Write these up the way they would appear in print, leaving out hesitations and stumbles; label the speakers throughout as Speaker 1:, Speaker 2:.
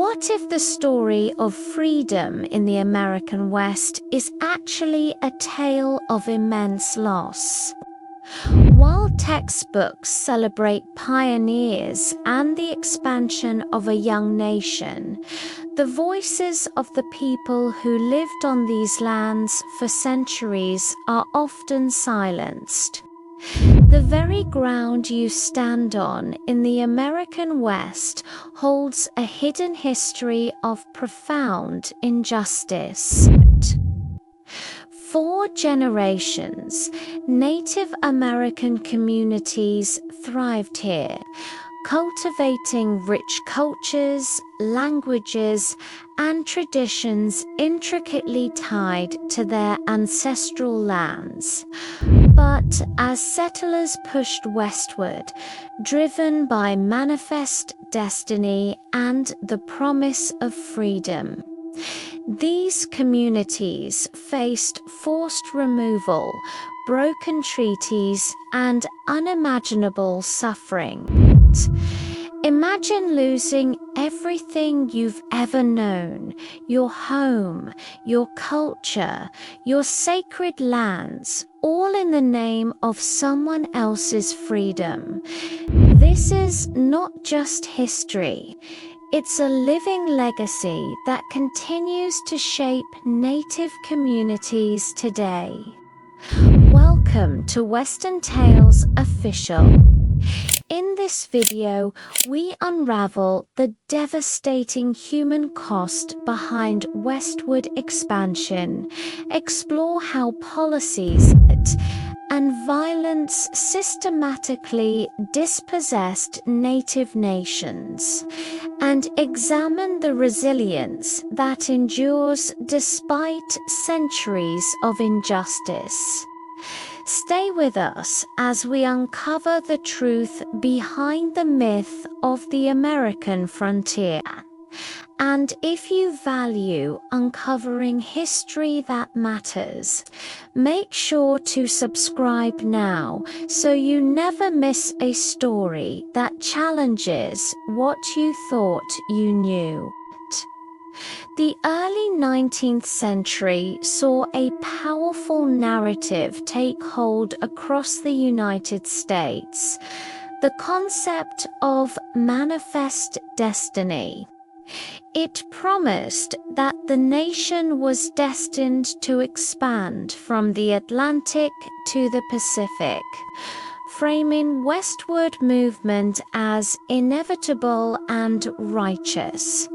Speaker 1: What if the story of freedom in the American West is actually a tale of immense loss? While textbooks celebrate pioneers and the expansion of a young nation, the voices of the people who lived on these lands for centuries are often silenced. The very ground you stand on in the American West holds a hidden history of profound injustice. For generations, Native American communities thrived here, cultivating rich cultures, languages, and traditions intricately tied to their ancestral lands. But as settlers pushed westward, driven by manifest destiny and the promise of freedom, these communities faced forced removal, broken treaties, and unimaginable suffering. Imagine losing everything you've ever known: your home, your culture, your sacred lands, all in the name of someone else's freedom. This is not just history. It's a living legacy that continues to shape Native communities today. Welcome to Western Tales Official. In this video, we unravel the devastating human cost behind westward expansion, explore how policies and violence systematically dispossessed Native nations, and examine the resilience that endures despite centuries of injustice. Stay with us as we uncover the truth behind the myth of the American frontier. And if you value uncovering history that matters, make sure to subscribe now so you never miss a story that challenges what you thought you knew. The early 19th century saw a powerful narrative take hold across the United States: the concept of manifest destiny. It promised that the nation was destined to expand from the Atlantic to the Pacific, framing westward movement as inevitable and righteous.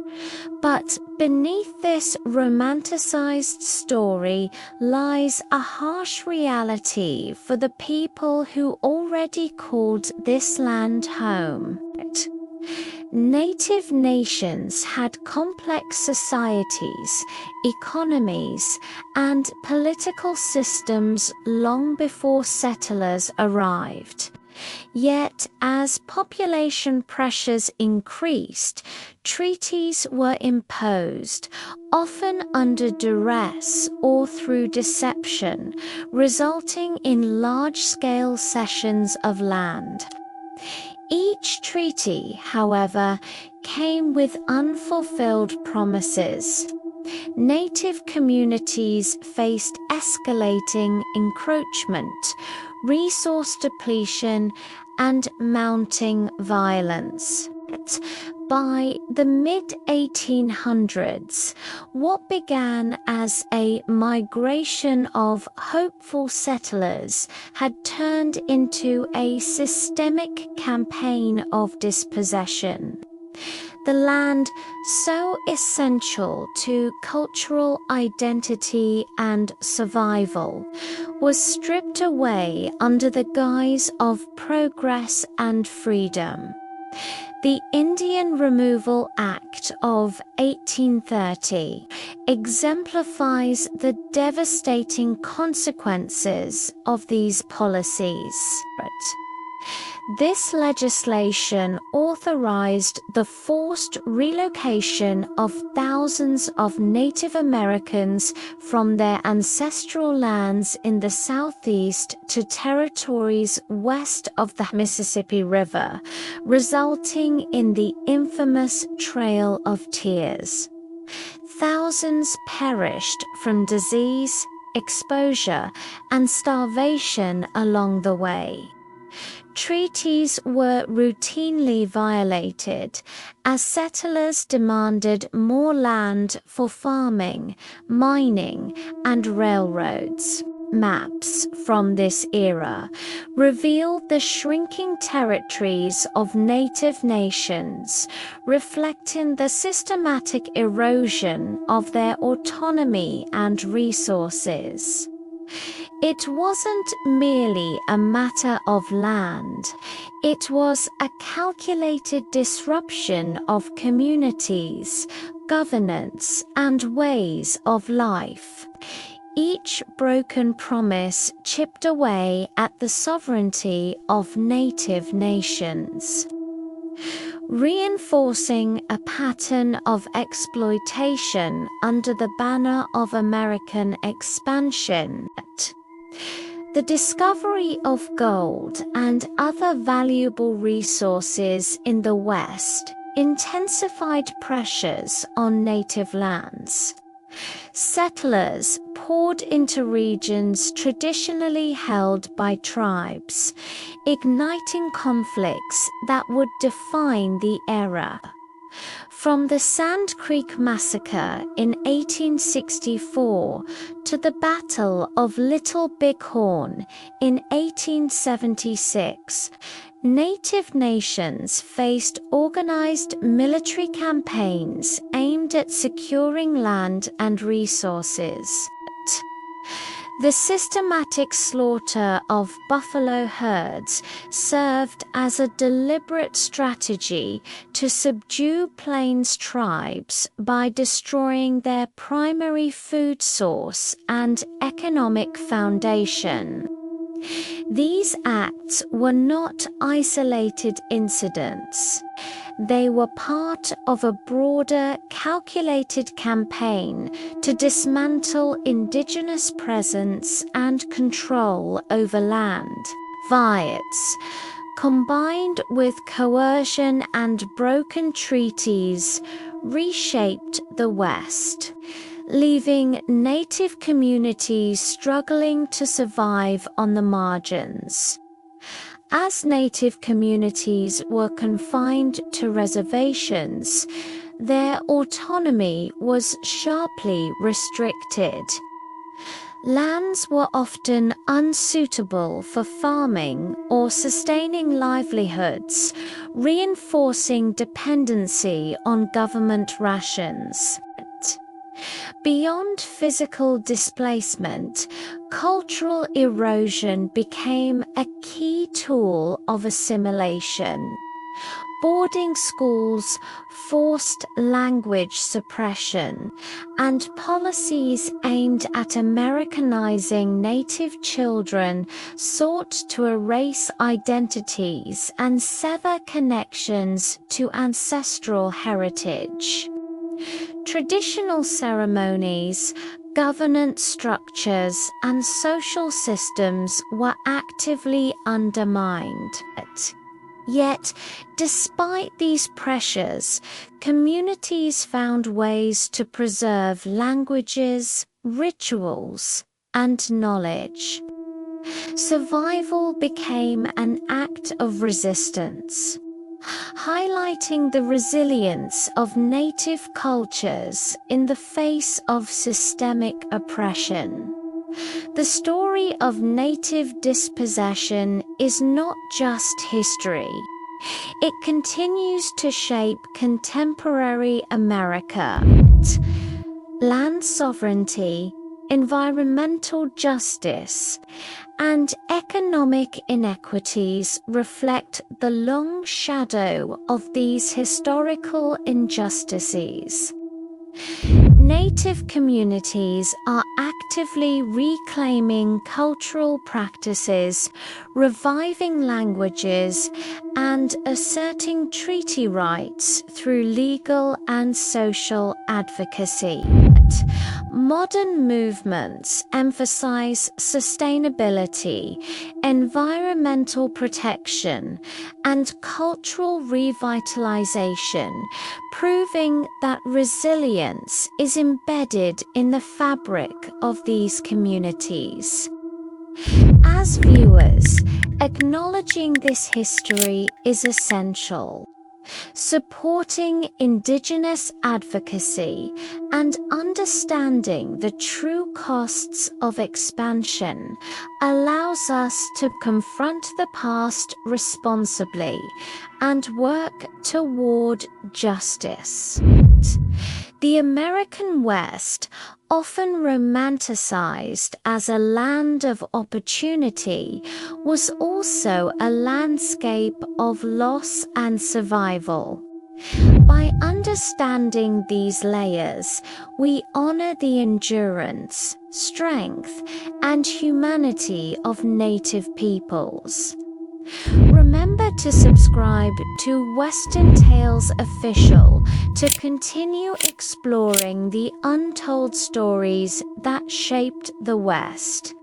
Speaker 1: But beneath this romanticized story lies a harsh reality for the people who already called this land home. Native nations had complex societies, economies, and political systems long before settlers arrived. Yet, as population pressures increased, treaties were imposed, often under duress or through deception, resulting in large-scale cessions of land. Each treaty, however, came with unfulfilled promises. Native communities faced escalating encroachment, resource depletion, and mounting violence. By the mid-1800s, what began as a migration of hopeful settlers had turned into a systemic campaign of dispossession. The land, so essential to cultural identity and survival, was stripped away under the guise of progress and freedom. The Indian Removal Act of 1830 exemplifies the devastating consequences of these policies. This legislation authorized the forced relocation of thousands of Native Americans from their ancestral lands in the Southeast to territories west of the Mississippi River, resulting in the infamous Trail of Tears. Thousands perished from disease, exposure, and starvation along the way. Treaties were routinely violated as settlers demanded more land for farming, mining, and railroads. Maps from this era revealed the shrinking territories of native nations, reflecting the systematic erosion of their autonomy and resources. It wasn't merely a matter of land, it was a calculated disruption of communities, governance, and ways of life. Each broken promise chipped away at the sovereignty of native nations, reinforcing a pattern of exploitation under the banner of American expansion. The discovery of gold and other valuable resources in the West intensified pressures on native lands. Settlers poured into regions traditionally held by tribes, igniting conflicts that would define the era. From the Sand Creek Massacre in 1864 to the Battle of Little Bighorn in 1876, Native nations faced organized military campaigns aimed at securing land and resources. The systematic slaughter of buffalo herds served as a deliberate strategy to subdue plains tribes by destroying their primary food source and economic foundation. These acts were not isolated incidents. They were part of a broader, calculated campaign to dismantle indigenous presence and control over land. Violence, combined with coercion and broken treaties, reshaped the West, leaving native communities struggling to survive on the margins. As native communities were confined to reservations, their autonomy was sharply restricted. Lands were often unsuitable for farming or sustaining livelihoods, reinforcing dependency on government rations. Beyond physical displacement, cultural erosion became a key tool of assimilation. Boarding schools, forced language suppression, and policies aimed at Americanizing native children sought to erase identities and sever connections to ancestral heritage. Traditional ceremonies, governance structures, and social systems were actively undermined. Yet, despite these pressures, communities found ways to preserve languages, rituals, and knowledge. Survival became an act of resistance, highlighting the resilience of native cultures in the face of systemic oppression. The story of native dispossession is not just history. It continues to shape contemporary America. Land sovereignty, environmental justice, and economic inequities reflect the long shadow of these historical injustices. Native communities are actively reclaiming cultural practices, reviving languages, and asserting treaty rights through legal and social advocacy. Modern movements emphasize sustainability, environmental protection, and cultural revitalization, proving that resilience is embedded in the fabric of these communities. As viewers, acknowledging this history is essential. Supporting Indigenous advocacy and understanding the true costs of expansion allows us to confront the past responsibly and work toward justice. The American West, often romanticized as a land of opportunity, was also a landscape of loss and survival. By understanding these layers, we honor the endurance, strength, and humanity of Native peoples. Remember to subscribe to Western Tales Official to continue exploring the untold stories that shaped the West.